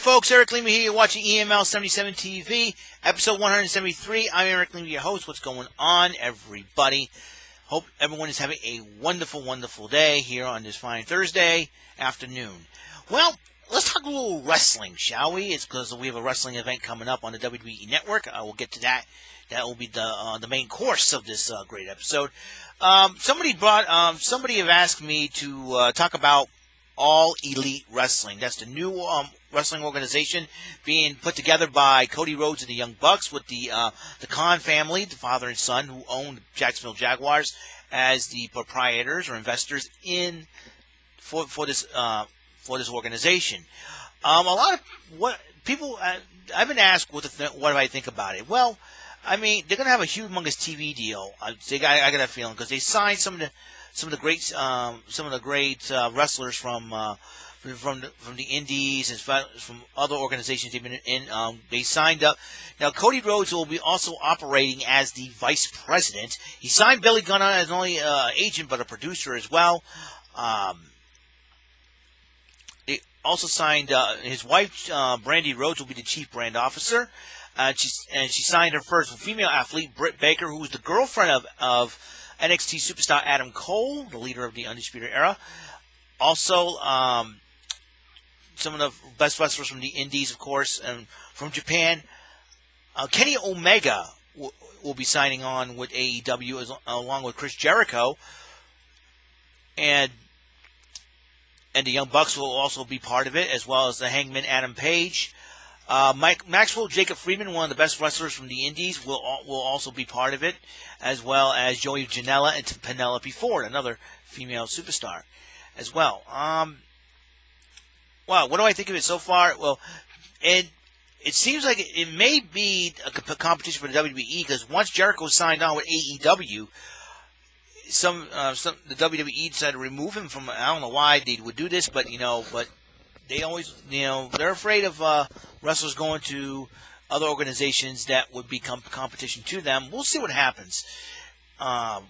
folks, Eric Lima here. You're watching EML77 TV, episode 173. I'm Eric Lima, your host. What's going on, everybody? Hope everyone is having a wonderful, wonderful day here on this fine Thursday afternoon. Well, let's talk a little wrestling, shall we? It's because we have a wrestling event coming up on the WWE Network. I will get to that. That will be the main course of this great episode. Somebody have asked me to talk about All Elite Wrestling. That's the new wrestling organization being put together by Cody Rhodes and the Young Bucks with the Khan family, the father and son, who own Jacksonville Jaguars, as the proprietors or investors in for this organization. A lot of what people I've been asked what do I think about it. Well, I mean, they're going to have a humongous TV deal. I got a feeling because they signed some of the great wrestlers from the Indies and from other organizations they've been in. They signed up. Now, Cody Rhodes will be also operating as the vice president. He signed Billy Gunn on as not only agent but a producer as well. They also signed his wife, Brandy Rhodes, will be the chief brand officer. She signed her first female athlete, Britt Baker, who was the girlfriend of NXT superstar Adam Cole, the leader of the Undisputed Era. Also, some of the best wrestlers from the Indies, of course, and from Japan. Kenny Omega will be signing on with AEW along with Chris Jericho. And the Young Bucks will also be part of it, as well as the Hangman Adam Page. Maxwell Jacob Friedman, one of the best wrestlers from the Indies, will also be part of it, as well as Joey Janela and Penelope Ford, another female superstar, as well. Wow, what do I think of it so far? Well, it seems like it may be a competition for the WWE, because once Jericho signed on with AEW, the WWE decided to remove him from. I don't know why they would do this, but they always, they're afraid of wrestlers going to other organizations that would become competition to them. We'll see what happens. I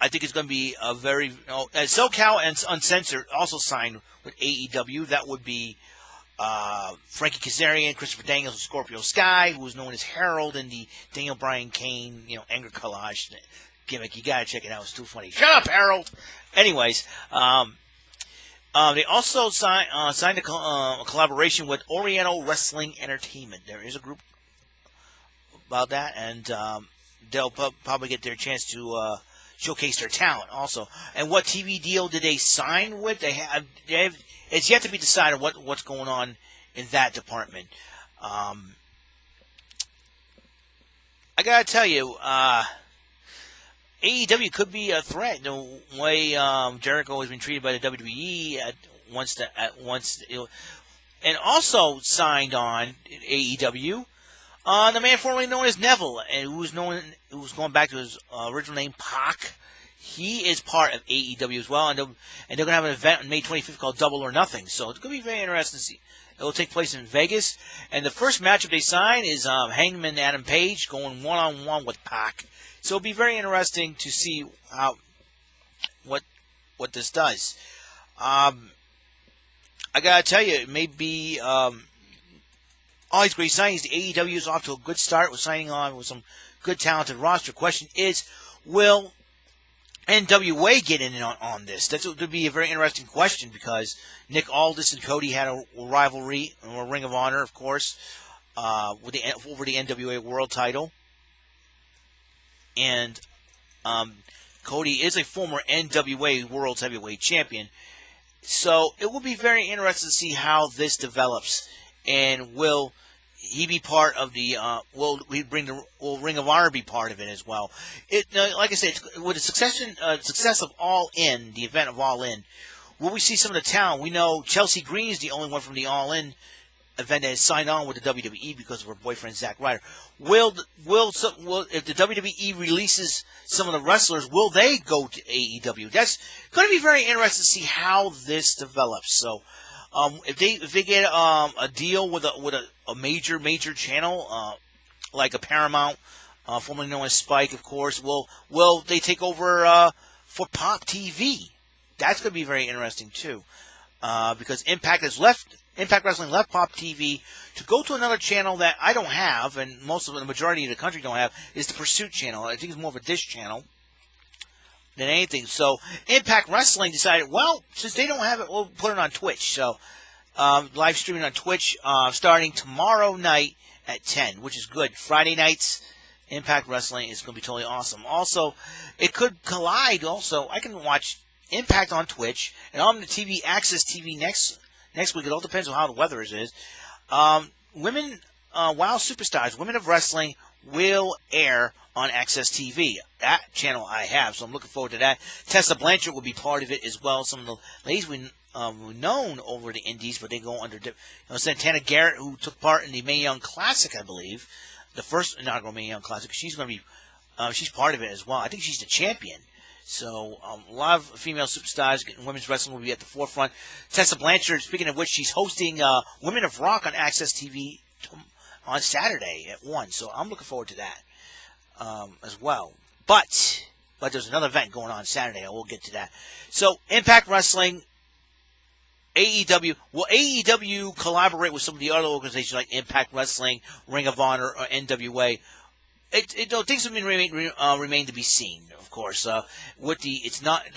think it's going to be a very... SoCal and Uncensored also signed with AEW. That would be Frankie Kazarian, Christopher Daniels, and Scorpio Sky, who was known as Harold in the Daniel Bryan Kane, Anger Collage gimmick. You got to check it out. It's too funny. Shut up, Harold! Anyways, they also signed a collaboration with Oriental Wrestling Entertainment. There is a group about that, and they'll probably get their chance to showcase their talent also. And what TV deal did they sign with? They have it's yet to be decided what's going on in that department. I gotta tell you, AEW could be a threat. The way Jericho has been treated by the WWE and also signed on AEW. The man formerly known as Neville, and who was going back to his original name, Pac. He is part of AEW as well, and they're going to have an event on May 25th called Double or Nothing. So it's going to be very interesting to see. It will take place in Vegas, and the first matchup they sign is Hangman Adam Page going one-on-one with Pac. So it'll be very interesting to see what this does. I gotta tell you, it may be all these great signings. The AEW is off to a good start with signing on with some good talented roster. Question is, will NWA get in on this? That's going to be a very interesting question, because Nick Aldis and Cody had a rivalry, or Ring of Honor, of course, over the NWA World Title. And Cody is a former NWA World Heavyweight Champion. So it will be very interesting to see how this develops. And will he be part of the, will Ring of Honor be part of it as well? Like I said, with the success of All In, the event of All In, will we see some of the talent? We know Chelsea Green is the only one from the All In event that has signed on with the WWE because of her boyfriend Zack Ryder. Will if the WWE releases some of the wrestlers, will they go to AEW? That's going to be very interesting to see how this develops. So, if they get a deal with a major channel like a Paramount, formerly known as Spike, of course, will they take over for Pop TV? That's going to be very interesting too, because Impact has left Impact Wrestling left Pop TV to go to another channel that I don't have, and most of the majority of the country don't have, is the Pursuit channel. I think it's more of a dish channel than anything. So Impact Wrestling decided, well, since they don't have it, we'll put it on Twitch. So live streaming on Twitch starting tomorrow night at 10, which is good. Friday nights, Impact Wrestling is going to be totally awesome. Also, it could collide. Also, I can watch Impact on Twitch and on the TV, Access TV next week. It all depends on how the weather is. Women, WoW Superstars, Women of Wrestling will air on Access TV. That channel I have, so I'm looking forward to that. Tessa Blanchard will be part of it as well. Some of the ladies we known over the Indies, but they go under. Santana Garrett, who took part in the Mae Young Classic, I believe, the first inaugural Mae Young Classic. She's going to be, she's part of it as well. I think she's the champion. So a lot of female superstars in women's wrestling will be at the forefront. Tessa Blanchard, speaking of which, she's hosting Women of Rock on Access TV on Saturday at 1. So I'm looking forward to that as well. But there's another event going on Saturday. I will get to that. So Impact Wrestling, AEW. Will AEW collaborate with some of the other organizations like Impact Wrestling, Ring of Honor, or NWA? Things have been remain to be seen. Of course, the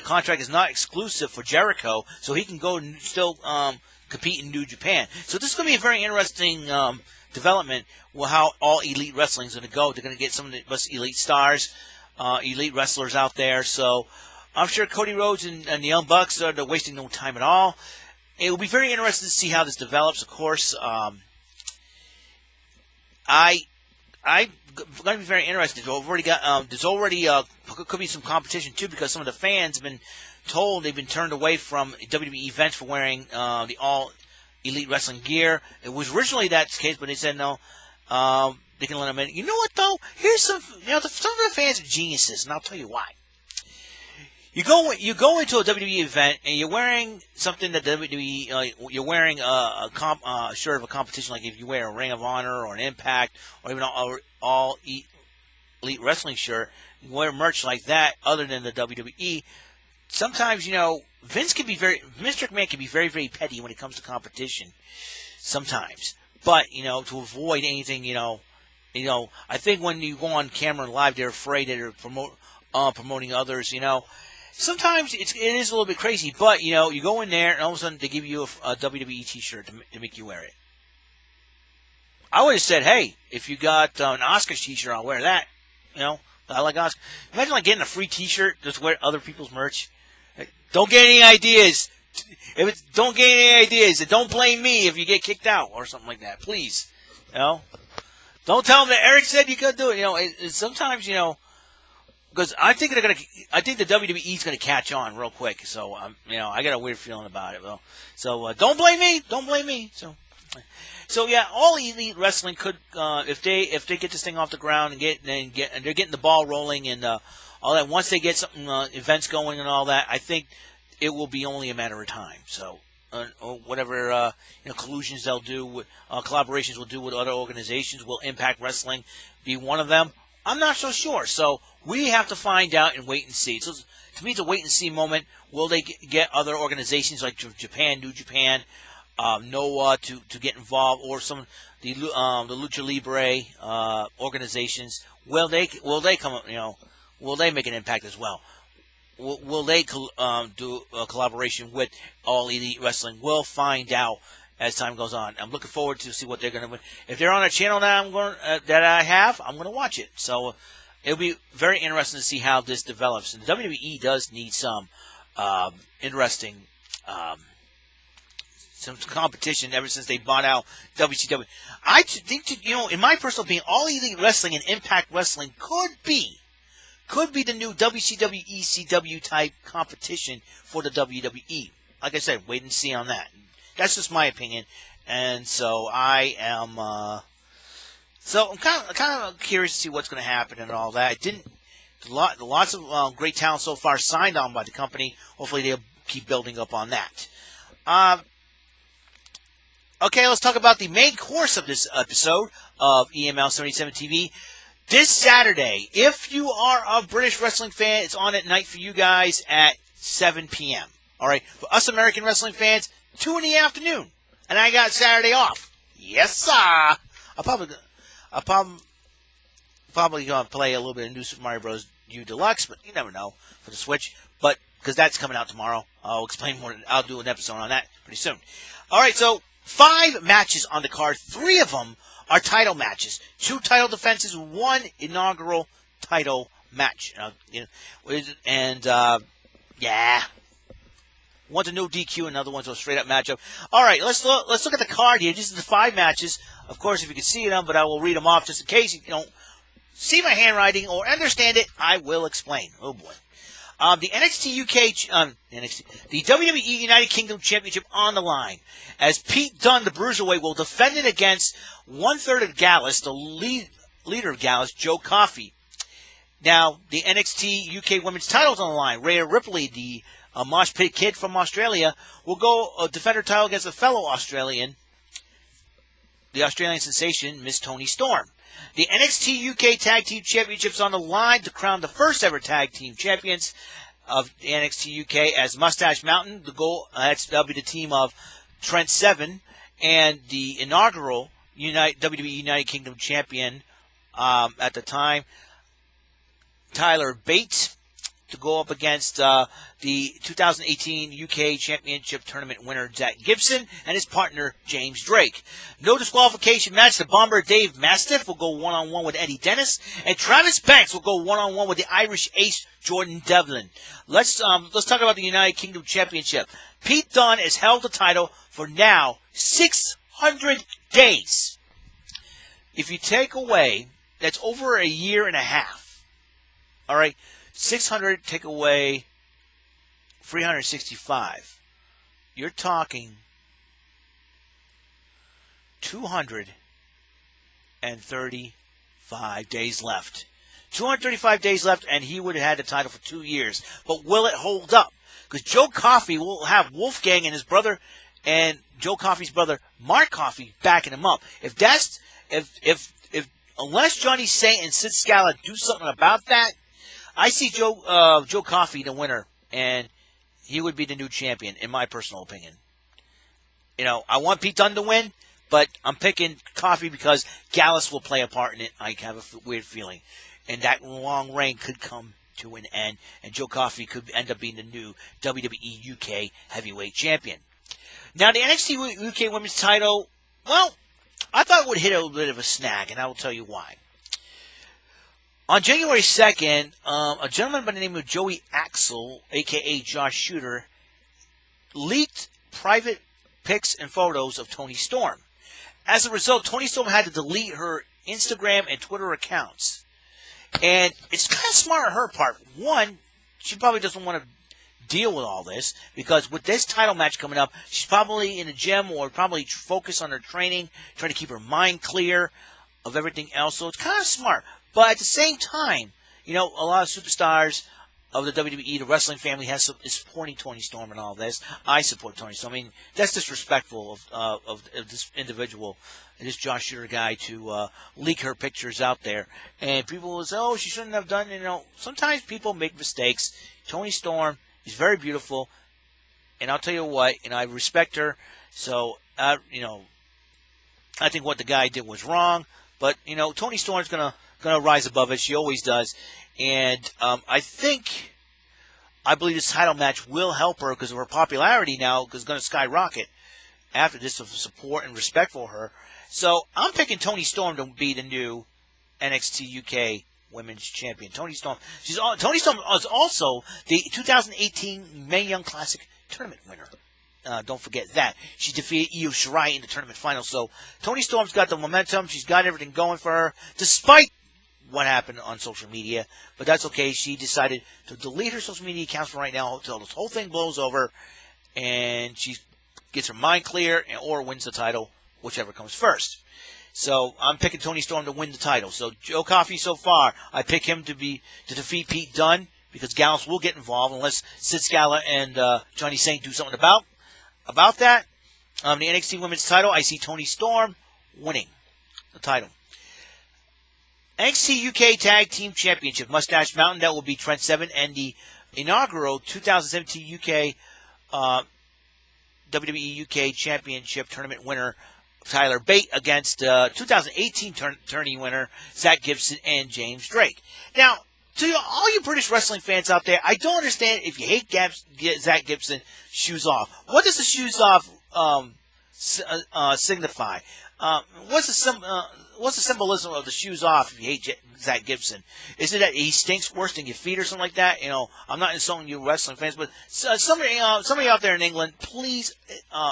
contract is not exclusive for Jericho, so he can go and still compete in New Japan. So this is going to be a very interesting development. Well, how All Elite Wrestling is going to go. They're going to get some of the best elite stars, elite wrestlers out there. So I'm sure Cody Rhodes and the Young Bucks are wasting no time at all. It will be very interesting to see how this develops. Of course, I'm going to be very interested. There's already could be some competition too, because some of the fans have been told they've been turned away from WWE events for wearing the All Elite Wrestling gear. It was originally that case, but they said no. They can let them in. You know what though? Here's some of the fans are geniuses, and I'll tell you why. You go into a WWE event and you're wearing something that WWE you're wearing a shirt of a competition, like if you wear a Ring of Honor or an Impact or even all Elite Wrestling shirt, you wear merch like that other than the WWE. Sometimes Vince McMahon can be very, very petty when it comes to competition. Sometimes, but to avoid anything, I think when you go on camera and live, they're afraid that they're promoting others, Sometimes it is a little bit crazy, but, you go in there, and all of a sudden they give you a WWE T-shirt to make you wear it. I would have said, hey, if you got an Oscars T-shirt, I'll wear that. I like Oscars. Imagine getting a free T-shirt just wear other people's merch. Don't get any ideas. Don't get any ideas. Don't blame me if you get kicked out or something like that, please. Don't tell them that Eric said you could do it. Sometimes, because I think the WWE is going to catch on real quick. So, I got a weird feeling about it. So don't blame me. Don't blame me. So yeah, All Elite Wrestling could, if they get this thing off the ground and they're getting the ball rolling and all that. Once they get something events going and all that, I think it will be only a matter of time. So whatever collusions they'll do, collaborations will do with other organizations, will Impact Wrestling be one of them? I'm not so sure. So we have to find out and wait and see. So to me, it's a wait and see moment. Will they get other organizations like Japan, New Japan, Noah to get involved, or some the Lucha Libre organizations? Will they come? Will they make an impact as well? Will they do a collaboration with All Elite Wrestling? We'll find out as time goes on. I'm looking forward to see what they're going to. If they're on a channel that I have, I'm going to watch it. So it'll be very interesting to see how this develops. And the WWE does need some interesting some competition ever since they bought out WCW. I think in my personal opinion, All Elite Wrestling and Impact Wrestling could be the new WCW ECW type competition for the WWE. Like I said, wait and see on that. That's just my opinion, and so I am. So I'm kind of curious to see what's going to happen and all that. Lots of great talent so far signed on by the company. Hopefully they'll keep building up on that. Okay, let's talk about the main course of this episode of EML77 TV. This Saturday, if you are a British wrestling fan, it's on at night for you guys at 7 p.m. All right, for us American wrestling fans, 2 in the afternoon. And I got Saturday off. Yes, sir. I'll probably going to play a little bit of New Super Mario Bros. U Deluxe, but you never know for the Switch. But because that's coming out tomorrow, I'll explain more. I'll do an episode on that pretty soon. All right, so 5 matches on the card. 3 of them are title matches. 2 title defenses, 1 inaugural title match. Yeah. One's a no DQ, another one's a straight up matchup. All right, let's look at the card here. These are the 5 matches. Of course, if you can see them, but I will read them off just in case you don't see my handwriting or understand it. I will explain. Oh boy. The NXT UK, the WWE United Kingdom Championship on the line, as Pete Dunne, the Bruiserweight, will defend it against 1/3 of Gallus, the leader of Gallus, Joe Coffey. Now, the NXT UK Women's title's on the line. Rhea Ripley, the Mosh Pit Kid from Australia, will go defend her title against a fellow Australian, the Australian sensation, Miss Toni Storm. The NXT UK Tag Team Championships on the line to crown the first ever Tag Team Champions of the NXT UK as Mustache Mountain. That'll be the team of Trent Seven and the inaugural WWE United Kingdom Champion at the time, Tyler Bates, to go up against the 2018 UK Championship Tournament winner Zach Gibson and his partner James Drake. No disqualification match. The Bomber Dave Mastiff will go one-on-one with Eddie Dennis, and Travis Banks will go one-on-one with the Irish Ace Jordan Devlin. Let's talk about the United Kingdom Championship. Pete Dunne has held the title for now 600 days. If you take away, that's over a year and a half. All right. 600 take away 365. You're talking 235 days left. 235 days left, and he would have had the title for 2 years. But will it hold up? Because Joe Coffey will have Wolfgang and his brother, and Joe Coffey's brother Mark Coffey backing him up. Unless Johnny Saint and Sid Scala do something about that, I see Joe Coffey the winner, and he would be the new champion, in my personal opinion. You know, I want Pete Dunne to win, but I'm picking Coffey because Gallus will play a part in it. I have a weird feeling. And that long reign could come to an end, and Joe Coffey could end up being the new WWE UK Heavyweight Champion. Now, the NXT UK Women's title, well, I thought it would hit a little bit of a snag, and I will tell you why. On January 2nd, a gentleman by the name of Joey Axel, a.k.a. Josh Shooter, leaked private pics and photos of Toni Storm. As a result, Toni Storm had to delete her Instagram and Twitter accounts. And it's kind of smart on her part. One, she probably doesn't want to deal with all this, because with this title match coming up, she's probably in the gym or probably focused on her training, trying to keep her mind clear of everything else. So it's kind of smart. But at the same time, you know, a lot of superstars of the WWE, the wrestling family, is supporting Toni Storm and all this. I support Toni Storm. I mean, that's disrespectful of this individual, this Josh Shooter guy, to leak her pictures out there. And people will say, oh, she shouldn't have done it. You know, sometimes people make mistakes. Toni Storm is very beautiful. And I'll tell you what, and I respect her. So, you know, I think what the guy did was wrong. But, you know, Toni Storm's going to rise above it. She always does. And I believe this title match will help her because of her popularity now, because it's going to skyrocket after this, of support and respect for her. So I'm picking Toni Storm to be the new NXT UK Women's Champion. Toni Storm is also the 2018 Mae Young Classic Tournament winner. Don't forget that. She defeated Io Shirai in the tournament final. So Toni Storm's got the momentum. She's got everything going for her, despite what happened on social media. But that's okay. She decided to delete her social media accounts for right now until this whole thing blows over and she gets her mind clear or wins the title, whichever comes first. So I'm picking Toni Storm to win the title. So Joe Coffey so far, I pick him to defeat Pete Dunne, because Gallus will get involved unless Sid Scala and Johnny Saint do something about that. The NXT Women's title, I see Toni Storm winning the title. NXT UK Tag Team Championship, Mustache Mountain, that will be Trent Seven, and the inaugural 2017 UK WWE UK Championship Tournament winner Tyler Bate against 2018 tourney winner Zach Gibson and James Drake. Now, to all you British wrestling fans out there, I don't understand if you hate Zach Gibson, shoes off. What does the shoes off signify? What's the symbolism of the shoes off if you hate Zach Gibson? Is it that he stinks worse than your feet or something like that? You know, I'm not insulting you wrestling fans, but somebody out there in England, please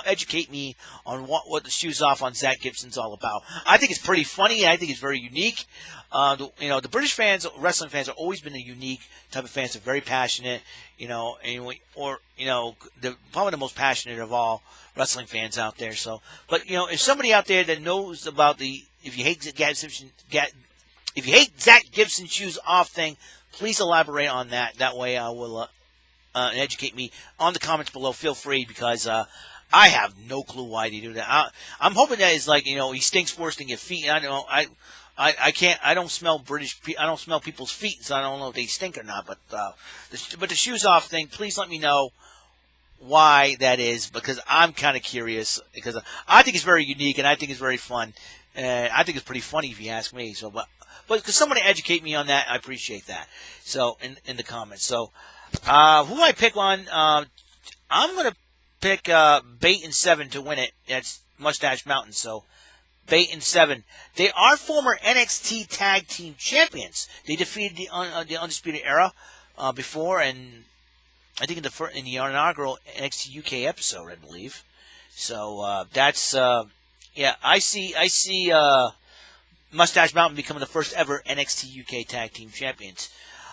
educate me on what the shoes off on Zach Gibson's all about. I think it's pretty funny, and I think it's very unique. The British fans, wrestling fans, have always been a unique type of fans. They're very passionate, they're probably the most passionate of all wrestling fans out there. So, but if somebody out there that knows about if you hate Zach Gibson shoes off thing, please elaborate on that. That way, I will educate me on the comments below. Feel free, because I have no clue why they do that. I'm hoping that it's like he stinks worse than your feet. I don't know. I don't smell people's feet, so I don't know if they stink or not. But the shoes off thing, please let me know why that is, because I'm kind of curious, because I think it's very unique and I think it's very fun, and I think it's pretty funny if you ask me. So, but could somebody educate me on that? I appreciate that. So in the comments. So who do I pick on? I'm gonna pick Bate and 7 to win it. That's Mustache Mountain. So Bate and 7. They are former NXT Tag Team Champions. They defeated the Undisputed Era before, and I think in the inaugural NXT UK episode, I believe. So that's I see Mustache Mountain becoming the first ever NXT UK Tag Team Champions.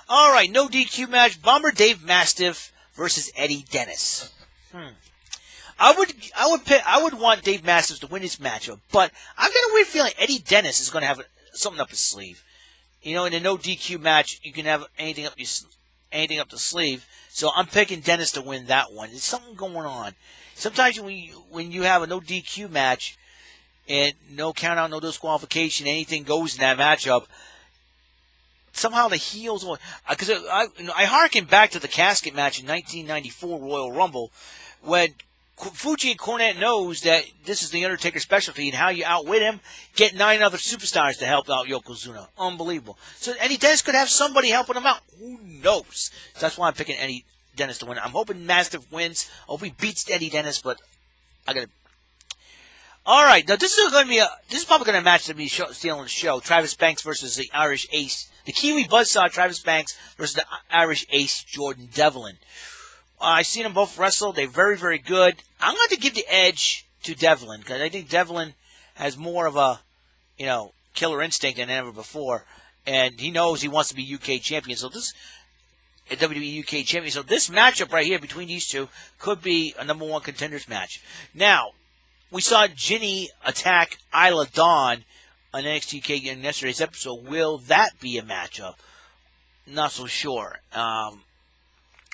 All right, no DQ match. Bomber Dave Mastiff versus Eddie Dennis. I would want Dave Mastiff to win this matchup, but I've got a weird feeling Eddie Dennis is going to have something up his sleeve. In a no DQ match, you can have anything up the sleeve. So I'm picking Dennis to win that one. There's something going on. Sometimes when you have a no DQ match and no count out, no disqualification, anything goes in that matchup, somehow the heels, because I harken back to the casket match in 1994 Royal Rumble when Fuji and Cornette knows that this is the Undertaker's specialty, and how you outwit him, get 9 other superstars to help out Yokozuna. Unbelievable. So Eddie Dennis could have somebody helping him out. Who knows? So that's why I'm picking Eddie Dennis to win. I'm hoping Mastiff wins. I hope he beats Eddie Dennis, but I got to. All right, now this is probably going to match to be stealing the show. Travis Banks versus the Irish Ace, the Kiwi Buzzsaw Travis Banks versus the Irish Ace Jordan Devlin. I've seen them both wrestle. They're very, very good. I'm going to give the edge to Devlin, because I think Devlin has more of a, killer instinct than ever before. And he knows he wants to be UK champion. So this, WWE UK champion. So this matchup right here between these two could be a number 1 contenders match. Now, we saw Ginny attack Isla Dawn on NXT UK in yesterday's episode. Will that be a matchup? Not so sure.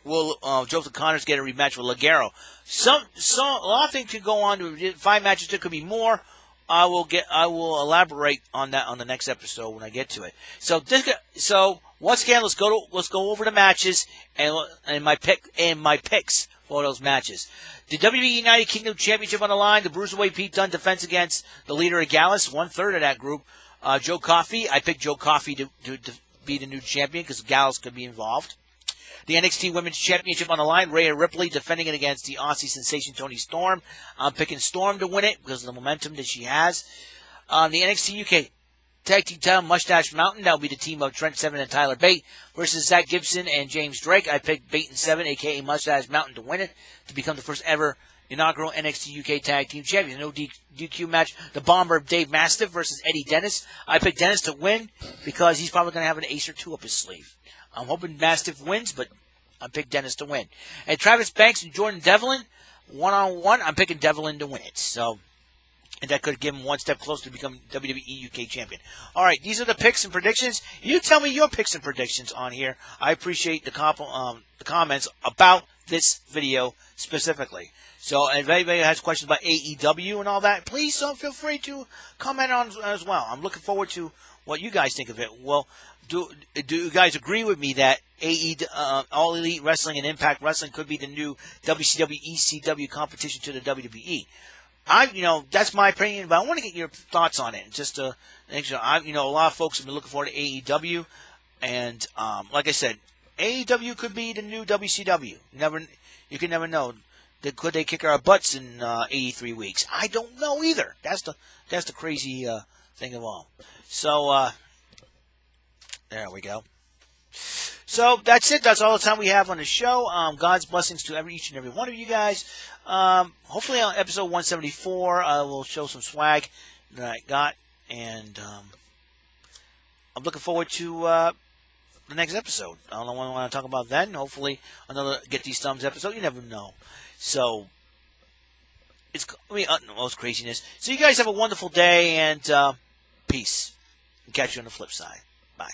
Will Joseph Connors get a rematch with Ligero? A lot of things could go on. 5 matches. There could be more. I will elaborate on that on the next episode when I get to it. So once again, let's go over the matches and my picks for those matches. The WWE United Kingdom Championship on the line. The Bruiserweight Pete Dunne defense against the leader of Gallus, 1/3 of that group. Joe Coffey. I picked Joe Coffey to be the new champion because Gallus could be involved. The NXT Women's Championship on the line. Rhea Ripley defending it against the Aussie sensation Toni Storm. I'm picking Storm to win it because of the momentum that she has. The NXT UK Tag Team title, Mustache Mountain. That will be the team of Trent Seven and Tyler Bate versus Zach Gibson and James Drake. I picked Bate and 7, a.k.a. Mustache Mountain, to win it, to become the first ever inaugural NXT UK Tag Team Champion. No DQ match. The Bomber Dave Mastiff versus Eddie Dennis. I picked Dennis to win because he's probably going to have an ace or 2 up his sleeve. I'm hoping Mastiff wins, but I picked Dennis to win. And Travis Banks and Jordan Devlin, 1-on-1, I'm picking Devlin to win it. So, and that could give him 1 step closer to become WWE UK champion. All right, these are the picks and predictions. You tell me your picks and predictions on here. I appreciate the comments about this video specifically. So, if anybody has questions about AEW and all that, please feel free to comment on as well. I'm looking forward to what you guys think of it. Well, do you guys agree with me that All Elite Wrestling and Impact Wrestling could be the new WCW ECW competition to the WWE? That's my opinion, but I want to get your thoughts on it. Just to make sure, a lot of folks have been looking forward to AEW, and like I said, AEW could be the new WCW. You can never know. Could they kick our butts in 83 weeks? I don't know either. That's the crazy thing of all. So there we go. So that's it. That's all the time we have on the show. God's blessings to each and every one of you guys. Hopefully on episode 174, we'll show some swag that I got, and I'm looking forward to the next episode. I don't know what I want to talk about then. Hopefully another Get These Thumbs episode. You never know. So it's utmost craziness. So you guys have a wonderful day, and peace. Catch you on the flip side. Bye.